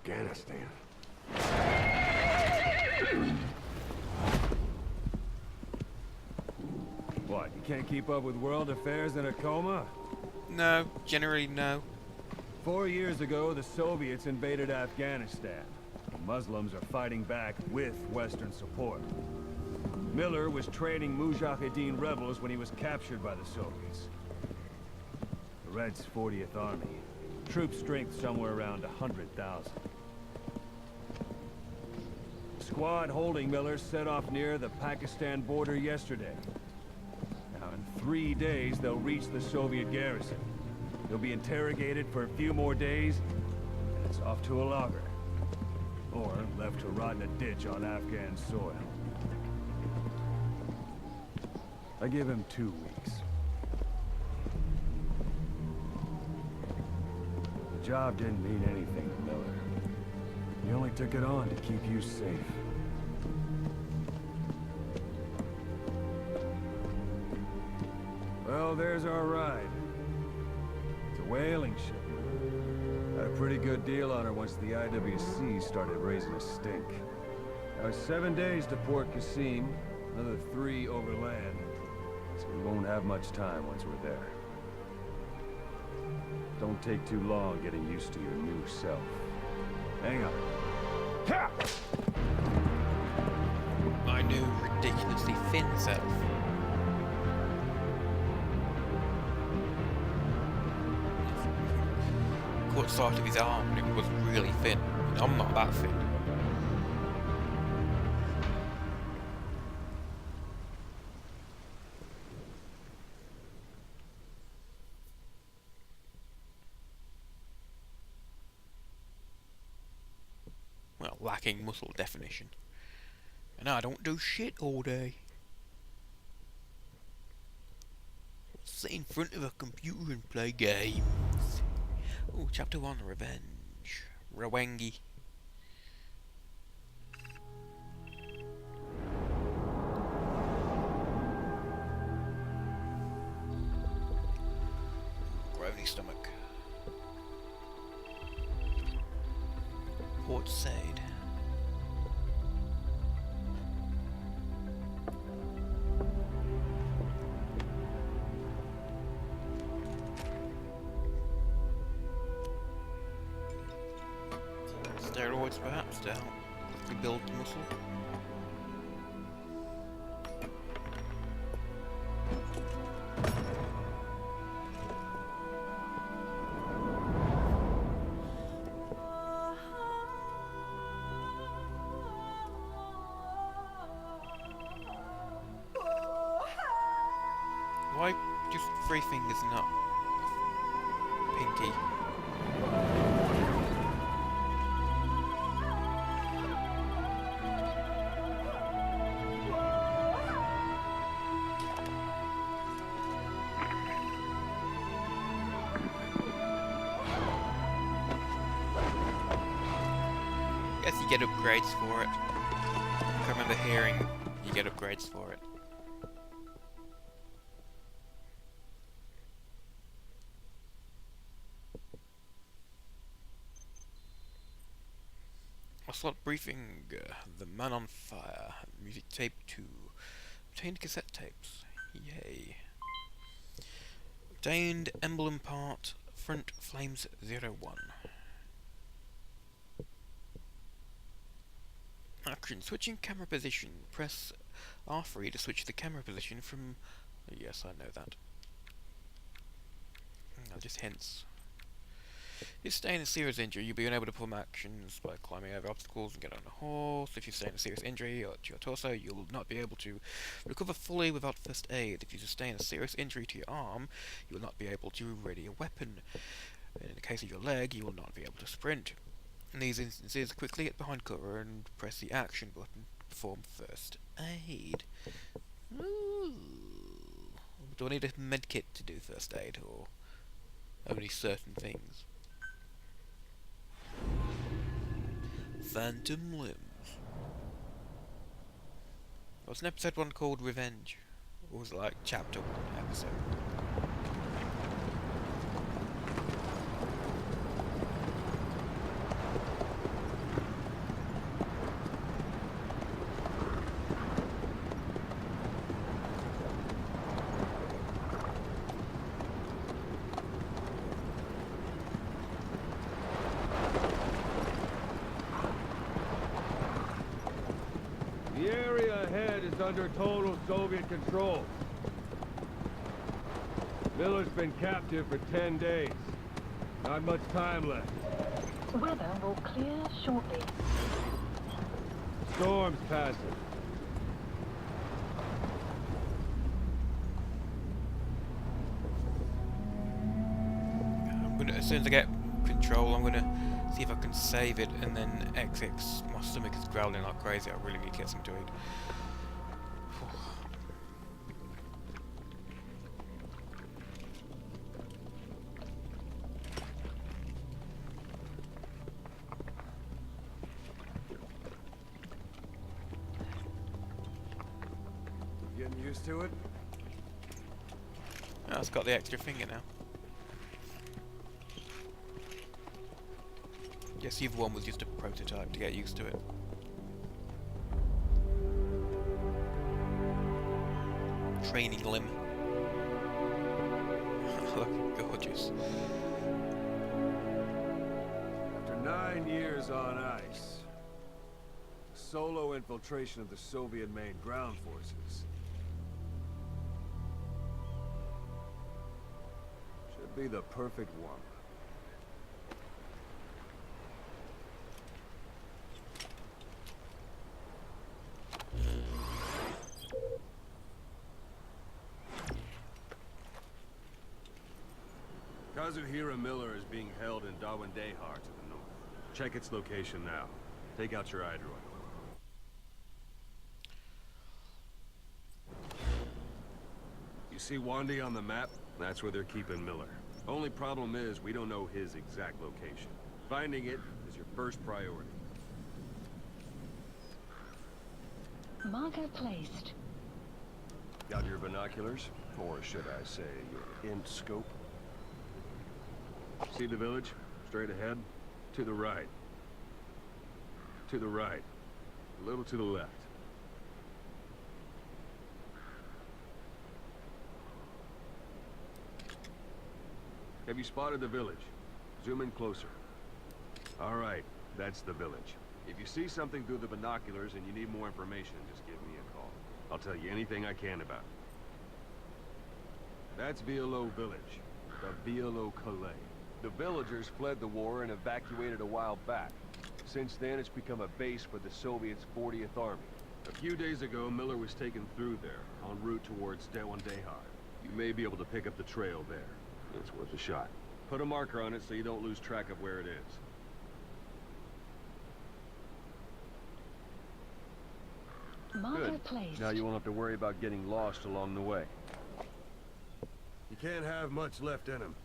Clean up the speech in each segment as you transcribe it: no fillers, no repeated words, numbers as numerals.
Afghanistan. What, you can't keep up with world affairs in a coma? No, generally no. 4 years ago, the Soviets invaded Afghanistan. The Muslims are fighting back with Western support. Miller was training Mujahideen rebels when he was captured by the Soviets. The Reds' 40th Army. Troop strength somewhere around 100,000. The squad holding Miller set off near the Pakistan border yesterday. Now, in 3 days, they'll reach the Soviet garrison. They'll be interrogated for a few more days, and it's off to a lager. Or left to rot in a ditch on Afghan soil. I give him 2 weeks. The job didn't mean anything to Miller. He only took it on to keep you safe. Well, there's our ride. It's a whaling ship. Had a pretty good deal on her once the IWC started raising a stink. Now it's 7 days to Port Qasim, another 3 overland. So we won't have much time once we're there. Don't take too long getting used to your new self. Hang on. Ha! My new ridiculously thin self. Caught sight of his arm and it was really thin. And I'm not that thin. Well, lacking muscle definition. And I don't do shit all day. Sit in front of a computer and play games. Oh, chapter 1, Revenge. Rawengi. Groany stomach. Port Said. Steroids perhaps to help quickly build muscle. Why just 3 fingers and not pinky? Guess you get upgrades for it. I remember hearing you get upgrades for it. A slot briefing, The Man on Fire, music tape 2, obtained cassette tapes, yay. Obtained emblem part, front flames 01. Action, switching camera position, press R3 to switch the camera position from, yes I know that. No, just hints. If you sustain a serious injury, you'll be unable to perform actions by climbing over obstacles and get on a horse. If you sustain a serious injury to your torso, you'll not be able to recover fully without first aid. If you sustain a serious injury to your arm, you will not be able to ready a weapon. In the case of your leg, you will not be able to sprint. In these instances, quickly get behind cover and press the action button to perform first aid. Ooh. Do I need a medkit to do first aid, or only certain things? Phantom limbs. Was an episode 1 called Revenge? Or was it like chapter 1 episode? is under total Soviet control. Miller's been captive for 10 days. Not much time left. Weather will clear shortly. Storm's passing. As soon as I get control, I'm gonna see if I can save it and then exit. My stomach is growling like crazy. I really need to get something to eat. Getting used to it? Oh, it's got the extra finger now. Guess the other one was just a prototype to get used to it. Training limb. Look, gorgeous. After 9 years on ice, solo infiltration of the Soviet main ground forces. Should be the perfect one. Kazuhira Miller is being held in Dawandehar to the north. Check its location now. Take out your iDroid. You see Wandi on the map? That's where they're keeping Miller. Only problem is, we don't know his exact location. Finding it is your first priority. Marker placed. Got your binoculars? Or should I say, your int scope? See the village? Straight ahead? To the right. To the right. A little to the left. Have you spotted the village? Zoom in closer. All right, that's the village. If you see something through the binoculars and you need more information, just give me a call. I'll tell you anything I can about it. That's Violo Village. The Violo Calais. The villagers fled the war and evacuated a while back. Since then, it's become a base for the Soviets' 40th Army. A few days ago, Miller was taken through there, en route towards Dawandehar. You may be able to pick up the trail there. It's worth a shot. Put a marker on it so you don't lose track of where it is. Marker Good. placed. Now you won't have to worry about getting lost along the way. You can't have much left in him.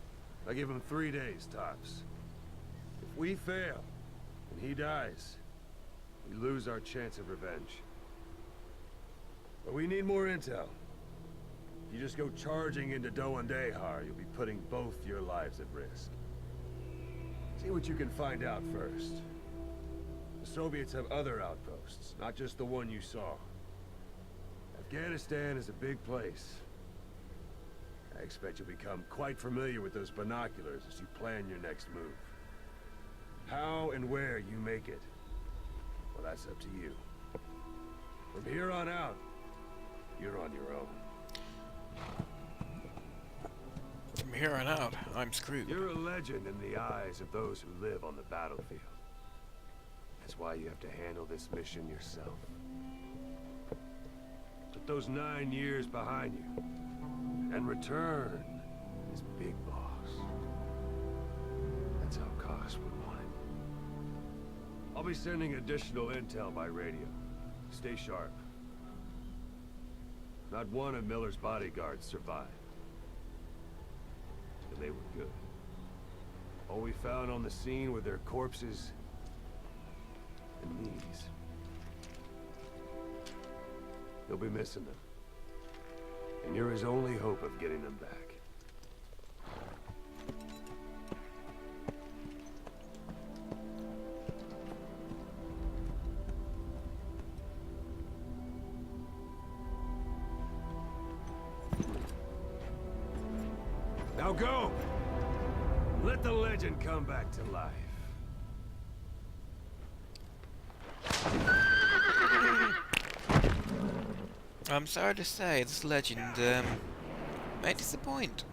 I give him 3 days, tops. If we fail, and he dies, we lose our chance of revenge. But we need more intel. If you just go charging into Dawandehar, you'll be putting both your lives at risk. See what you can find out first. The Soviets have other outposts, not just the one you saw. Afghanistan is a big place. I expect you'll become quite familiar with those binoculars as you plan your next move. How and where you make it, well, that's up to you. From here on out, you're on your own. From here on out, I'm screwed. You're a legend in the eyes of those who live on the battlefield. That's why you have to handle this mission yourself. Put those 9 years behind you, and return as Big Boss. That's how Koss would want it. I'll be sending additional intel by radio. Stay sharp. Not one of Miller's bodyguards survived. And they were good. All we found on the scene were their corpses and knees. You'll be missing them. And you're his only hope of getting them back. Now go! Let the legend come back to life. I'm sorry to say, this legend may disappoint.